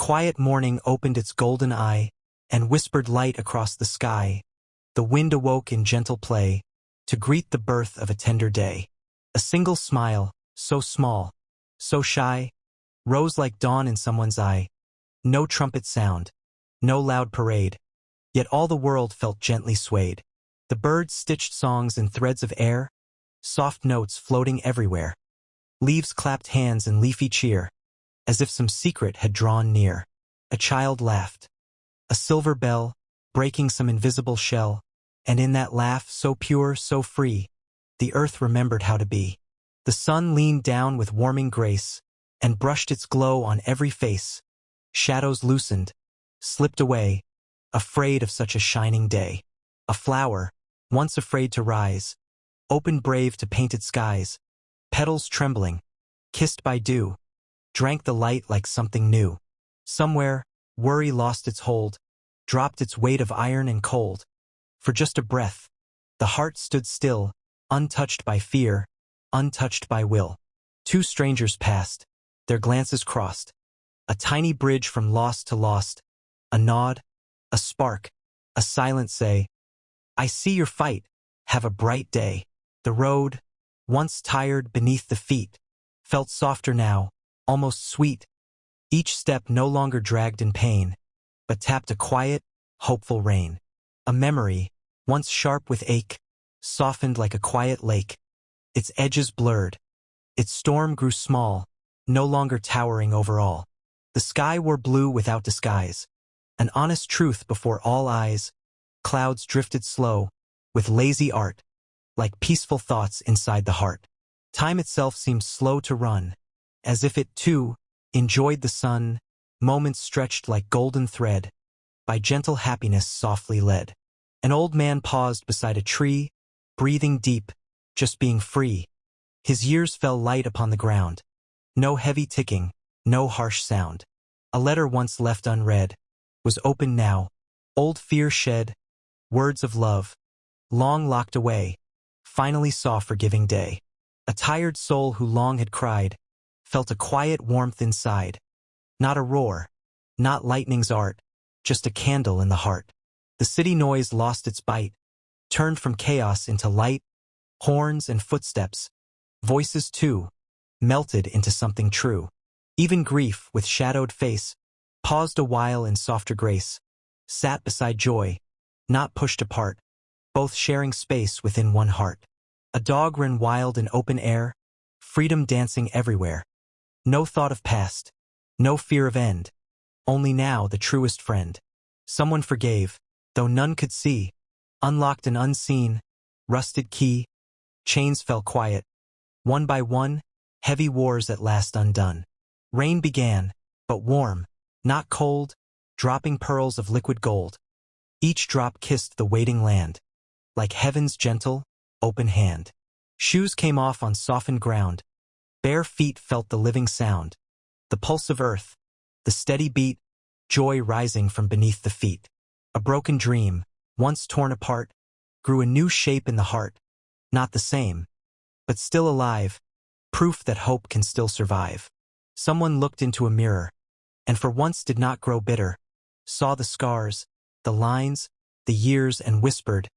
quiet morning opened its golden eye and whispered light across the sky. The wind awoke in gentle play to greet the birth of a tender day. A single smile, so small, so shy, rose like dawn in someone's eye. No trumpet sound, no loud parade, yet all the world felt gently swayed. The birds stitched songs in threads of air, soft notes floating everywhere. Leaves clapped hands in leafy cheer, as if some secret had drawn near. A child laughed, a silver bell, breaking some invisible shell, and in that laugh, so pure, so free, the earth remembered how to be. The sun leaned down with warming grace, and brushed its glow on every face. Shadows loosened, slipped away, afraid of such a shining day. A flower, once afraid to rise, opened brave to painted skies. Petals trembling, kissed by dew, drank the light like something new. Somewhere, worry lost its hold, dropped its weight of iron and cold. For just a breath, the heart stood still, untouched by fear, untouched by will. Two strangers passed, their glances crossed. A tiny bridge from lost to lost, a nod, a spark, a silent say, "I see your fight, have a bright day." The road, once tired beneath the feet, felt softer now, almost sweet. Each step no longer dragged in pain, but tapped a quiet, hopeful rain. A memory, once sharp with ache, softened like a quiet lake. Its edges blurred. Its storm grew small, no longer towering over all. The sky wore blue without disguise, an honest truth before all eyes. Clouds drifted slow, with lazy art, like peaceful thoughts inside the heart. Time itself seemed slow to run, as if it, too, enjoyed the sun. Moments stretched like golden thread, by gentle happiness softly led. An old man paused beside a tree, breathing deep, just being free. His years fell light upon the ground. No heavy ticking, no harsh sound. A letter once left unread was open now, old fear shed, words of love, long locked away, finally saw forgiving day. A tired soul who long had cried felt a quiet warmth inside. Not a roar, not lightning's art, just a candle in the heart. The city noise lost its bite, turned from chaos into light. Horns and footsteps, voices too, melted into something true. Even grief, with shadowed face, paused a while in softer grace, sat beside joy, not pushed apart, both sharing space within one heart. A dog ran wild in open air, freedom dancing everywhere. No thought of past, no fear of end, only now the truest friend. Someone forgave, though none could see, unlocked an unseen, rusted key. Chains fell quiet, one by one, heavy wars at last undone. Rain began, but warm, not cold, dropping pearls of liquid gold. Each drop kissed the waiting land, like heaven's gentle, open hand. Shoes came off on softened ground. Bare feet felt the living sound, the pulse of earth, the steady beat, joy rising from beneath the feet. A broken dream, once torn apart, grew a new shape in the heart. Not the same, but still alive, proof that hope can still survive. Someone looked into a mirror, and for once did not grow bitter, saw the scars, the lines, the years, and whispered,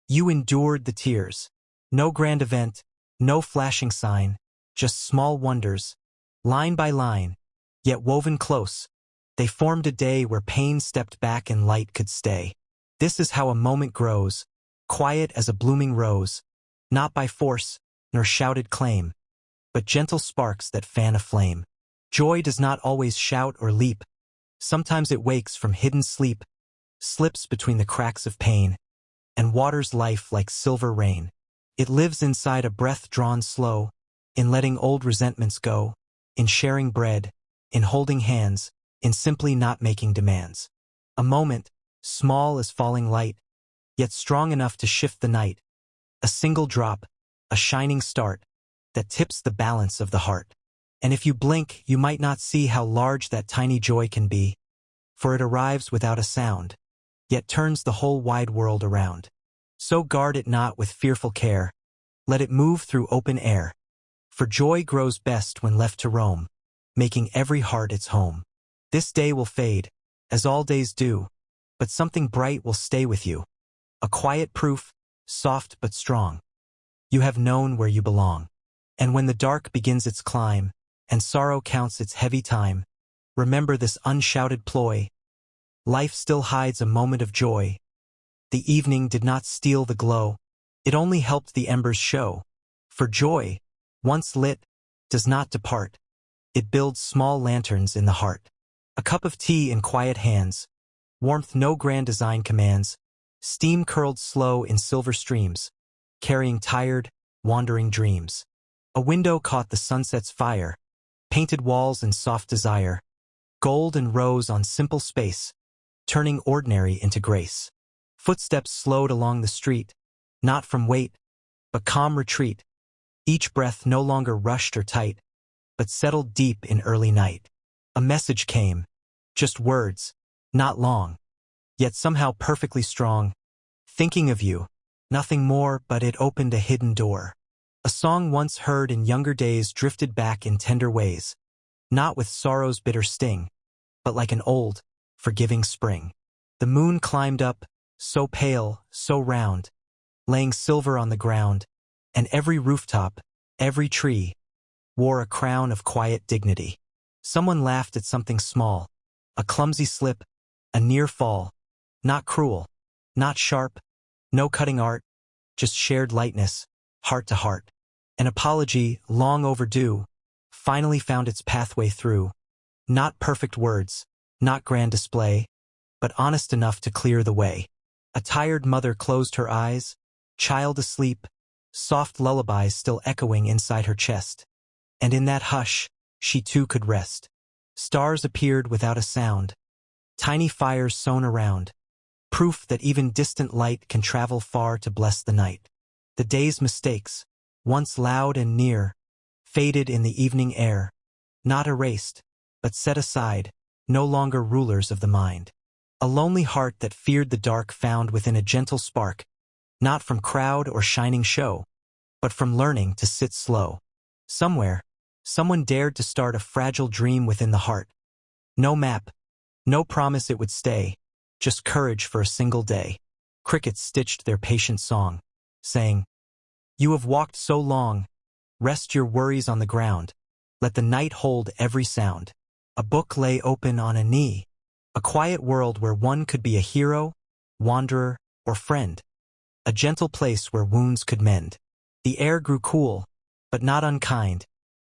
"You endured the tears." No grand event, no flashing sign, just small wonders, line by line, yet woven close. They formed a day where pain stepped back and light could stay. This is how a moment grows, quiet as a blooming rose, not by force, nor shouted claim, but gentle sparks that fan a flame. Joy does not always shout or leap. Sometimes it wakes from hidden sleep, slips between the cracks of pain, and waters life like silver rain. It lives inside a breath drawn slow, in letting old resentments go, in sharing bread, in holding hands, in simply not making demands. A moment, small as falling light, yet strong enough to shift the night. A single drop, a shining start, that tips the balance of the heart. And if you blink, you might not see how large that tiny joy can be, for it arrives without a sound, yet turns the whole wide world around. So guard it not with fearful care, let it move through open air, for joy grows best when left to roam, making every heart its home. This day will fade, as all days do, but something bright will stay with you. A quiet proof, soft but strong. You have known where you belong. And when the dark begins its climb, and sorrow counts its heavy time, remember this unshouted ploy. Life still hides a moment of joy. The evening did not steal the glow, it only helped the embers show. For joy, once lit, does not depart. It builds small lanterns in the heart. A cup of tea in quiet hands, warmth no grand design commands, steam curled slow in silver streams, carrying tired, wandering dreams. A window caught the sunset's fire, painted walls in soft desire, gold and rose on simple space, turning ordinary into grace. Footsteps slowed along the street, not from weight, but calm retreat. Each breath no longer rushed or tight, but settled deep in early night. A message came, just words, not long, yet somehow perfectly strong. Thinking of you, nothing more, but it opened a hidden door. A song once heard in younger days drifted back in tender ways, not with sorrow's bitter sting, but like an old, forgiving spring. The moon climbed up, so pale, so round, laying silver on the ground, and every rooftop, every tree, wore a crown of quiet dignity. Someone laughed at something small, a clumsy slip, a near fall, not cruel, not sharp, no cutting art, just shared lightness, heart to heart. An apology, long overdue, finally found its pathway through. Not perfect words, not grand display, but honest enough to clear the way. A tired mother closed her eyes, child asleep, soft lullabies still echoing inside her chest. And in that hush, she too could rest. Stars appeared without a sound, tiny fires sown around, proof that even distant light can travel far to bless the night. The day's mistakes, once loud and near, faded in the evening air, not erased, but set aside, no longer rulers of the mind. A lonely heart that feared the dark found within a gentle spark, not from crowd or shining show, but from learning to sit slow. Somewhere, someone dared to start a fragile dream within the heart. No map, no promise it would stay, just courage for a single day. Crickets stitched their patient song, saying, "You have walked so long, rest your worries on the ground. Let the night hold every sound." A book lay open on a knee, a quiet world where one could be a hero, wanderer, or friend. A gentle place where wounds could mend. The air grew cool, but not unkind.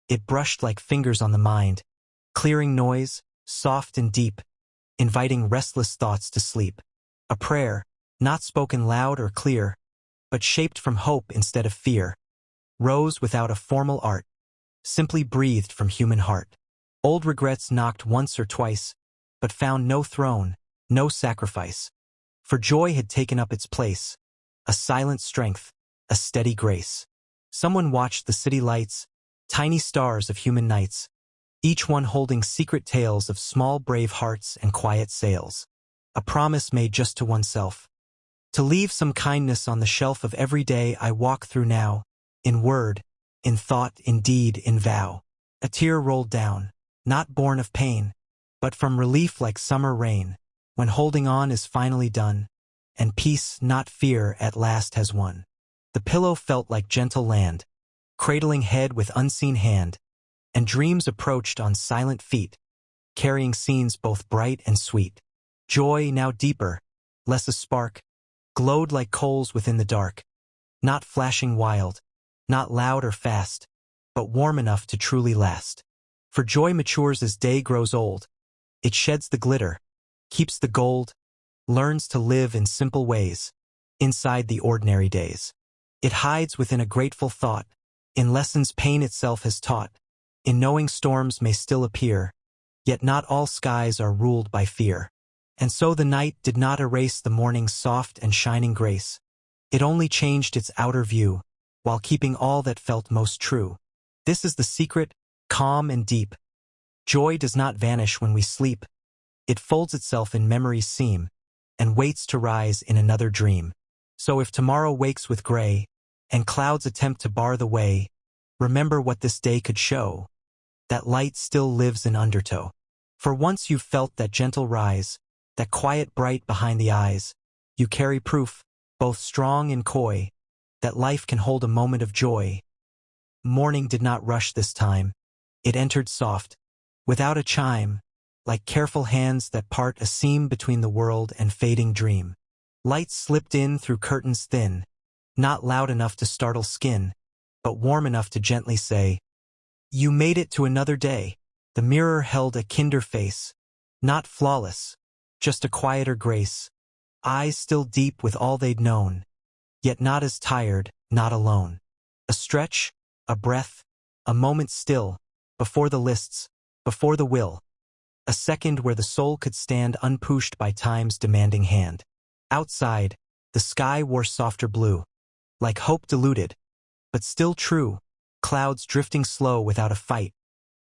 It brushed like fingers on the mind, clearing noise, soft and deep, inviting restless thoughts to sleep. A prayer, not spoken loud or clear, but shaped from hope instead of fear, rose without a formal art, simply breathed from human heart. Old regrets knocked once or twice, but found no throne, no sacrifice. For joy had taken up its place, a silent strength, a steady grace. Someone watched the city lights, tiny stars of human nights, each one holding secret tales of small brave hearts and quiet sails. A promise made just to oneself, to leave some kindness on the shelf of every day I walk through now, in word, in thought, in deed, in vow. A tear rolled down, not born of pain, but from relief like summer rain, when holding on is finally done, and peace, not fear, at last has won. The pillow felt like gentle land, cradling head with unseen hand, and dreams approached on silent feet, carrying scenes both bright and sweet. Joy, now deeper, less a spark, glowed like coals within the dark, not flashing wild, not loud or fast, but warm enough to truly last. For joy matures as day grows old. It sheds the glitter, keeps the gold, learns to live in simple ways, inside the ordinary days. It hides within a grateful thought, in lessons pain itself has taught, in knowing storms may still appear, yet not all skies are ruled by fear. And so the night did not erase the morning's soft and shining grace. It only changed its outer view, while keeping all that felt most true. This is the secret, calm and deep. Joy does not vanish when we sleep. It folds itself in memory's seam, and waits to rise in another dream. So if tomorrow wakes with gray, and clouds attempt to bar the way, remember what this day could show, that light still lives in undertow. For once you've felt that gentle rise, that quiet bright behind the eyes, you carry proof, both strong and coy, that life can hold a moment of joy. Morning did not rush this time. It entered soft, without a chime, like careful hands that part a seam between the world and fading dream. Light slipped in through curtains thin, not loud enough to startle skin, but warm enough to gently say, "You made it to another day." The mirror held a kinder face, not flawless, just a quieter grace, eyes still deep with all they'd known, yet not as tired, not alone. A stretch, a breath, a moment still, before the lists, before the will. A second where the soul could stand unpushed by time's demanding hand. Outside, the sky wore softer blue, like hope diluted, but still true, clouds drifting slow without a fight,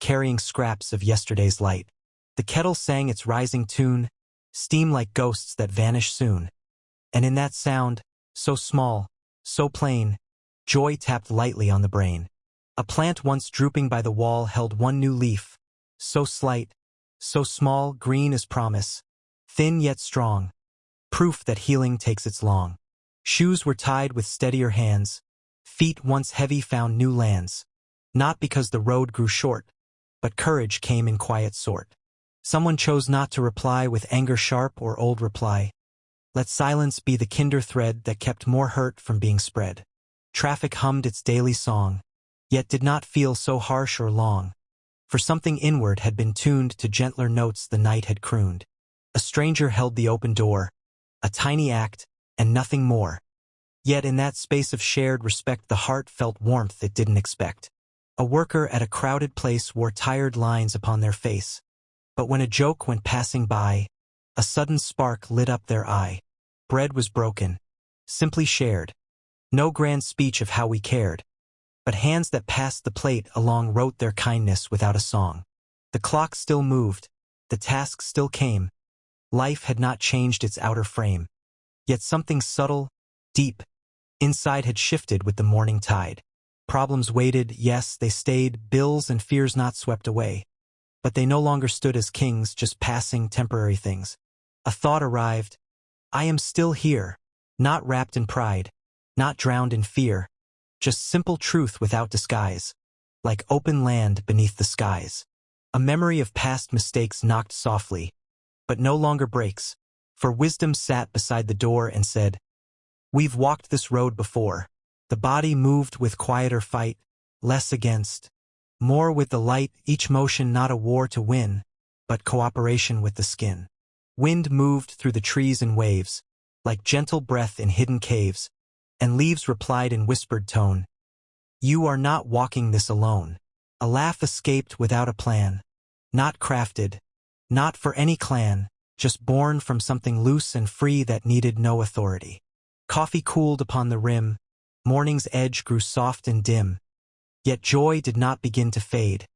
carrying scraps of yesterday's light. The kettle sang its rising tune, steam like ghosts that vanish soon. And in that sound, so small, so plain, joy tapped lightly on the brain. A plant once drooping by the wall held one new leaf, so slight, so small, green as promise, thin yet strong, proof that healing takes its long. Shoes were tied with steadier hands, feet once heavy found new lands, not because the road grew short, but courage came in quiet sort. Someone chose not to reply with anger sharp or old reply. Let silence be the kinder thread that kept more hurt from being spread. Traffic hummed its daily song, yet did not feel so harsh or long, for something inward had been tuned to gentler notes the night had crooned. A stranger held the open door, a tiny act, and nothing more. Yet in that space of shared respect the heart felt warmth it didn't expect. A worker at a crowded place wore tired lines upon their face, but when a joke went passing by, a sudden spark lit up their eye. Bread was broken, simply shared. No grand speech of how we cared, but hands that passed the plate along wrote their kindness without a song. The clock still moved, the task still came. Life had not changed its outer frame, yet something subtle, deep, inside had shifted with the morning tide. Problems waited, yes, they stayed, bills and fears not swept away. But they no longer stood as kings, just passing, temporary things. A thought arrived. I am still here, not wrapped in pride, not drowned in fear, just simple truth without disguise, like open land beneath the skies. A memory of past mistakes knocked softly, but no longer breaks, for wisdom sat beside the door and said, "We've walked this road before." The body moved with quieter fight, less against, more with the light, each motion not a war to win, but cooperation with the skin. Wind moved through the trees and waves, like gentle breath in hidden caves, and leaves replied in whispered tone, "You are not walking this alone." A laugh escaped without a plan, not crafted, not for any clan, just born from something loose and free that needed no authority. Coffee cooled upon the rim, morning's edge grew soft and dim, yet joy did not begin to fade.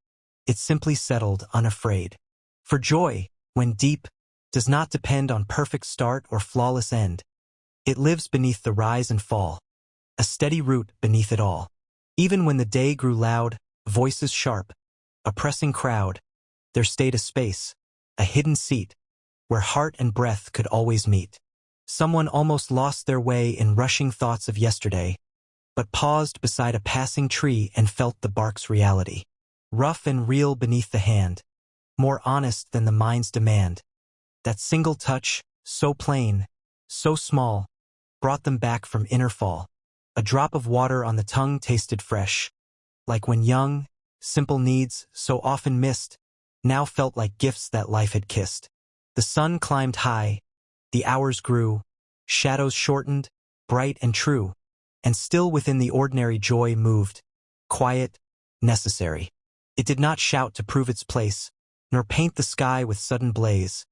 It simply settled unafraid. For joy, when deep, does not depend on perfect start or flawless end. It lives beneath the rise and fall, a steady root beneath it all. Even when the day grew loud, voices sharp, a pressing crowd, there stayed a space, a hidden seat, where heart and breath could always meet. Someone almost lost their way in rushing thoughts of yesterday, but paused beside a passing tree and felt the bark's reality. Rough and real beneath the hand, more honest than the mind's demand. That single touch, so plain, so small, brought them back from inner fall. A drop of water on the tongue tasted fresh, like when young, simple needs, so often missed, now felt like gifts that life had kissed. The sun climbed high, the hours grew, shadows shortened, bright and true, and still within the ordinary joy moved, quiet, necessary. It did not shout to prove its place, nor paint the sky with sudden blaze.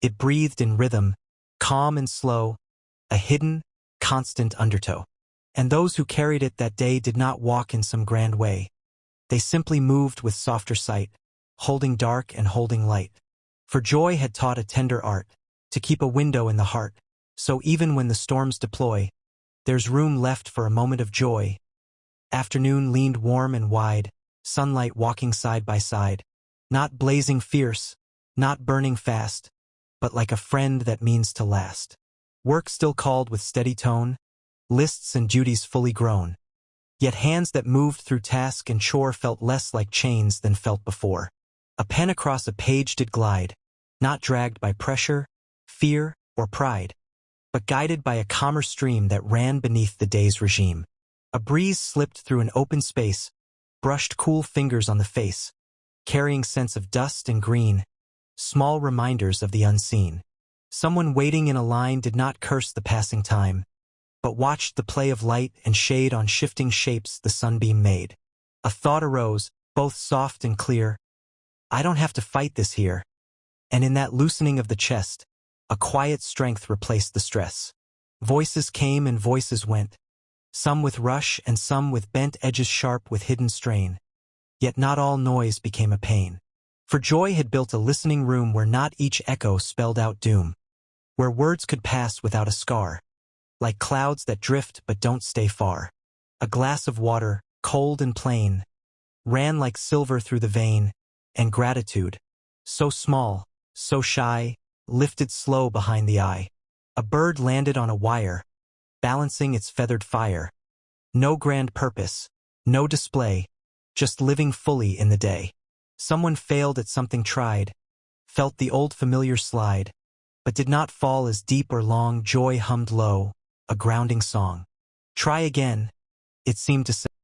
It breathed in rhythm, calm and slow, a hidden, constant undertow. And those who carried it that day did not walk in some grand way. They simply moved with softer sight, holding dark and holding light. For joy had taught a tender art, to keep a window in the heart, so even when the storms deploy, there's room left for a moment of joy. Afternoon leaned warm and wide, sunlight walking side by side, not blazing fierce, not burning fast, but like a friend that means to last. Work still called with steady tone, lists and duties fully grown. Yet hands that moved through task and chore felt less like chains than felt before. A pen across a page did glide, not dragged by pressure, fear, or pride, but guided by a calmer stream that ran beneath the day's regime. A breeze slipped through an open space, brushed cool fingers on the face, carrying scents of dust and green, small reminders of the unseen. Someone waiting in a line did not curse the passing time, but watched the play of light and shade on shifting shapes the sunbeam made. A thought arose, both soft and clear. I don't have to fight this here. And in that loosening of the chest, a quiet strength replaced the stress. Voices came and voices went, some with rush and some with bent edges sharp with hidden strain. Yet not all noise became a pain. For joy had built a listening room where not each echo spelled out doom, where words could pass without a scar, like clouds that drift but don't stay far. A glass of water, cold and plain, ran like silver through the vein, and gratitude, so small, so shy, lifted slow behind the eye. A bird landed on a wire, balancing its feathered fire. No grand purpose, no display, just living fully in the day. Someone failed at something tried, felt the old familiar slide, but did not fall as deep or long. Joy hummed low, a grounding song. Try again, it seemed to say.